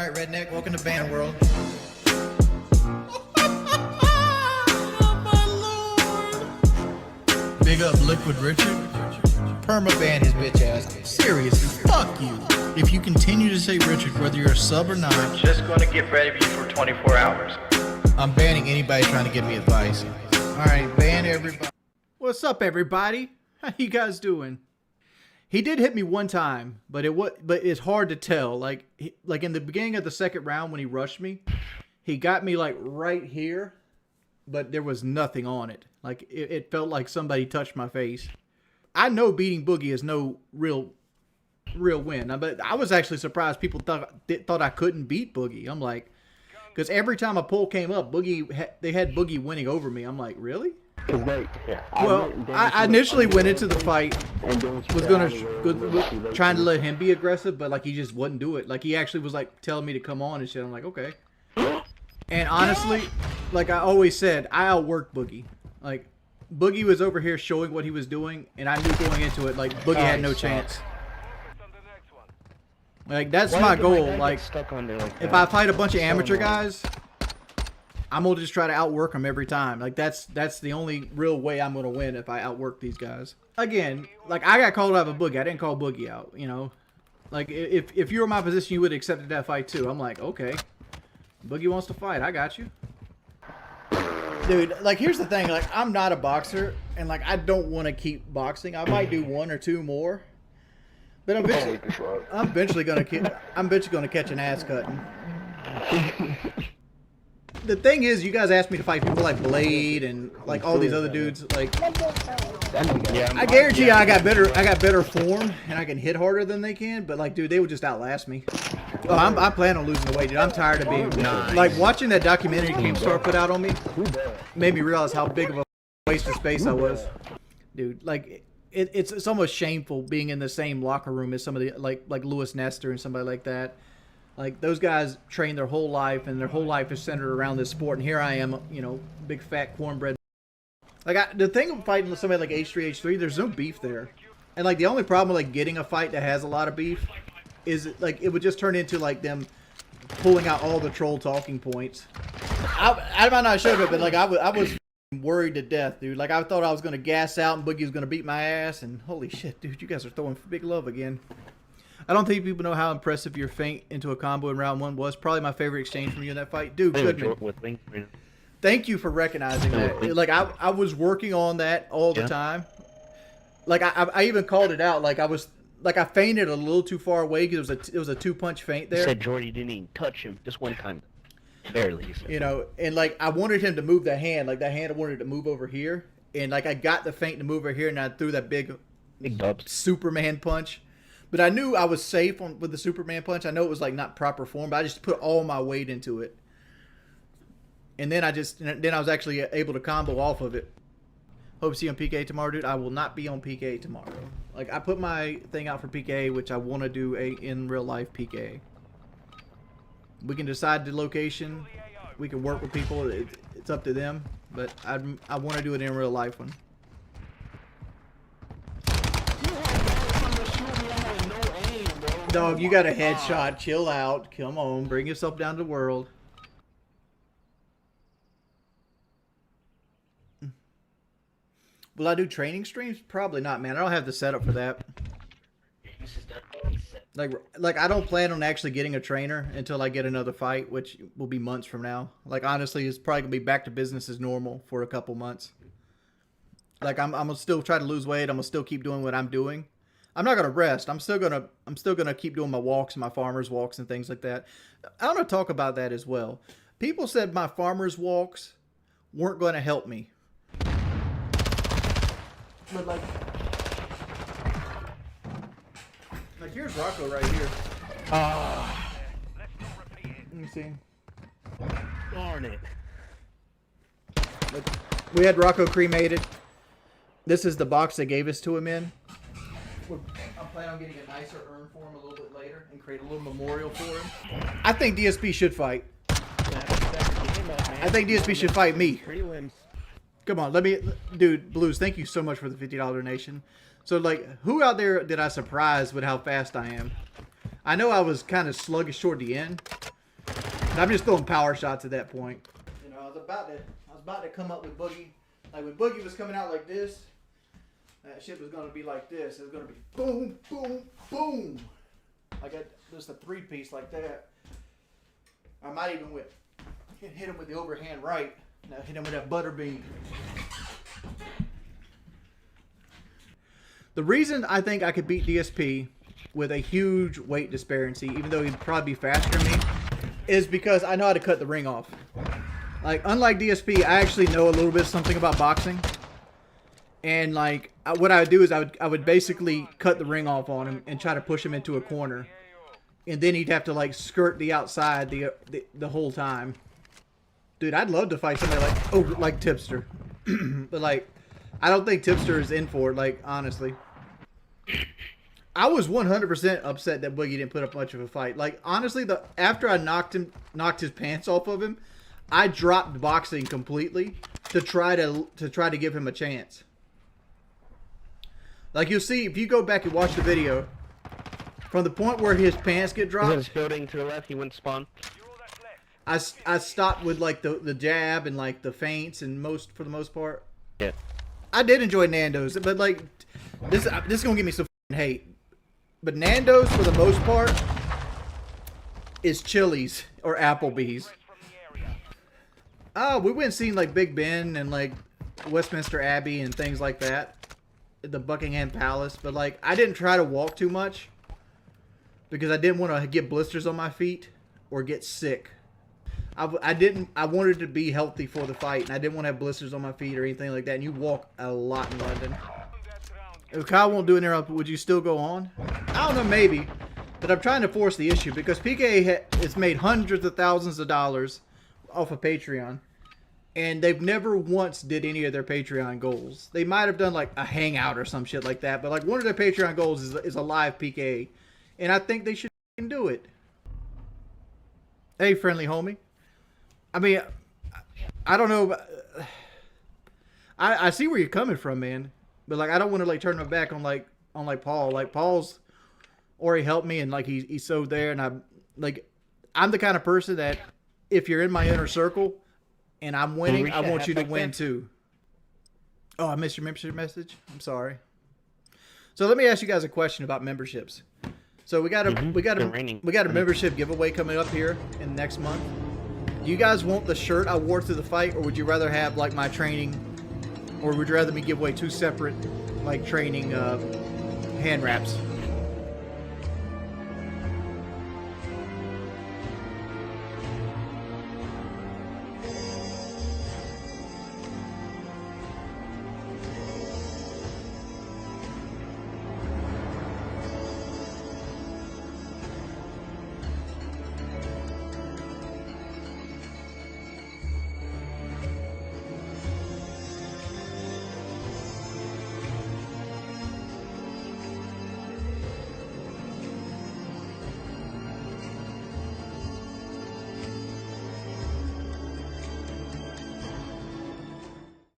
right, redneck. Welcome to band world. Big up Liquid Richard. Perma-ban his bitch ass. Seriously, fuck you. If you continue to say Richard, whether you're a sub or not, I'm just going to get ready for you for 24 hours. I'm banning anybody trying to give me advice. Alright, ban everybody. What's up, everybody? How you guys doing? He did hit me one time, but it's hard to tell. Like in the beginning of the second round when he rushed me, he got me like right here, but there was nothing on it. Like it felt like somebody touched my face. I know beating Boogie is no real win, but I was actually surprised people thought I couldn't beat Boogie. I'm like, because every time a poll came up, they had Boogie winning over me. I'm like, really? Well, I initially went into the fight, was trying to let him be aggressive, but like he just wouldn't do it. Like he actually was like telling me to come on and shit. I'm like, okay. And honestly, like I always said, I outworked Boogie. Like Boogie was over here showing what he was doing, and I knew going into it, like Boogie had no chance. Like that's my goal. Like if I fight a bunch of amateur guys, I'm gonna just try to outwork them every time. Like that's the only real way I'm gonna win, if I outwork these guys. Again, like I got called out of Boogie. I didn't call Boogie out. You know, like if you were in my position, you would have accepted that fight too. I'm like, okay, Boogie wants to fight. I got you, dude. Like here's the thing. Like I'm not a boxer, and like I don't want to keep boxing. I might do one or two more, but I'm eventually gonna catch an ass cutting. The thing is, you guys asked me to fight people like Blade and like all these other dudes. Like, I guarantee you, I got better form and I can hit harder than they can. But like, dude, they would just outlast me. Oh, I plan on losing the weight, dude. I'm tired of being like watching that documentary Keemstar put out on me. Made me realize how big of a waste of space I was, dude. Like, it's almost shameful being in the same locker room as some of the like Lewis Nestor and somebody like that. Like, those guys train their whole life, and their whole life is centered around this sport. And here I am, you know, big, fat, cornbread. Like, the thing of fighting with somebody like H3, there's no beef there. And, like, the only problem with, like, getting a fight that has a lot of beef is, like, it would just turn into, like, them pulling out all the troll talking points. I might not show it, but, like, I was worried to death, dude. Like, I thought I was going to gas out and Boogie was going to beat my ass. And, holy shit, dude, you guys are throwing big love again. I don't think people know how impressive your feint into a combo in round one was. Probably my favorite exchange from you in that fight. Dude, Goodman, thank you for recognizing that. Like, I was working on that all the time. Like, I even called it out. Like, I feinted a little too far away because it was a two-punch feint there. You said Jordy didn't even touch him. Just one time. Barely. You know, and, like, I wanted him to move that hand. Like, that hand I wanted to move over here. And, like, I got the feint to move over here, and I threw that big Superman punch. But I knew I was safe with the Superman punch. I know it was like not proper form, but I just put all my weight into it. And then I was actually able to combo off of it. Hope to see you on PK tomorrow, dude. I will not be on PK tomorrow. Like, I put my thing out for PK, which I want to do in real life PK. We can decide the location. We can work with people. It's up to them. But I want to do it in real life one. Dog, you got a headshot. Chill out. Come on. Bring yourself down to the world. Will I do training streams? Probably not, man. I don't have the setup for that. Like I don't plan on actually getting a trainer until I get another fight, which will be months from now. Like, honestly, it's probably going to be back to business as normal for a couple months. Like, I'm going to still try to lose weight. I'm going to still keep doing what I'm doing. I'm not gonna rest. I'm still gonna keep doing my walks and my farmers walks and things like that. I want to talk about that as well. People said my farmers walks weren't going to help me. But like here's Rocco right here. Let me see. Darn it. Look, we had Rocco cremated. This is the box they gave us to him in. I'm planning on getting a nicer urn for him a little bit later and create a little memorial for him. I think DSP should fight. I think DSP should fight me. Come on, dude, Blues, thank you so much for the $50 donation. So, like, who out there did I surprise with how fast I am? I know I was kind of sluggish toward the end, I'm just throwing power shots at that point. You know, I was about to come up with Boogie. Like when Boogie was coming out like this, that shit was gonna be like this. It was gonna be boom, boom, boom. Like just a 3-piece like that. I might even hit him with the overhand right. Now hit him with that butter bean. The reason I think I could beat DSP with a huge weight disparity, even though he'd probably be faster than me, is because I know how to cut the ring off. Like, unlike DSP, I actually know a little bit something about boxing. And, like, what I would do is I would basically cut the ring off on him and try to push him into a corner. And then he'd have to, like, skirt the outside the whole time. Dude, I'd love to fight somebody like Tipster. But, like, I don't think Tipster is in for it, like, honestly. I was 100% upset that Boogie didn't put up much of a fight. Like, honestly, after I knocked his pants off of him, I dropped boxing completely to try to give him a chance. Like, you'll see, if you go back and watch the video, from the point where his pants get dropped... He's building to the left, he went spawn. I stopped with, like, the jab and, like, the feints and for the most part. Yeah. I did enjoy Nando's, but, like, this is going to give me some hate. But Nando's, for the most part, is Chili's or Applebee's. Oh, we went and seen, like, Big Ben and, like, Westminster Abbey and things like that. The Buckingham Palace. But, like, I didn't try to walk too much because I didn't want to get blisters on my feet or get sick. I wanted to be healthy for the fight, and I didn't want to have blisters on my feet or anything like that. And you walk a lot in London. If Kyle won't do an interrupt, would you still go on? I don't know, maybe. But I'm trying to force the issue because PK has made hundreds of thousands of dollars off of Patreon. And they've never once did any of their Patreon goals. They might have done like a hangout or some shit like that. But like one of their Patreon goals is a live PK. And I think they should do it. Hey, friendly homie. I mean, I don't know. I see where you're coming from, man. But like, I don't want to like turn my back on Paul. Like Paul's already helped me, and like he's so there, and I'm the kind of person that if you're in my inner circle and I'm winning, I want you to win too. Oh, I missed your membership message. I'm sorry. So let me ask you guys a question about memberships. So we got a membership giveaway coming up here in the next month. Do you guys want the shirt I wore to the fight, or would you rather have like my training? Or would you rather me give away 2 separate, like, training hand wraps?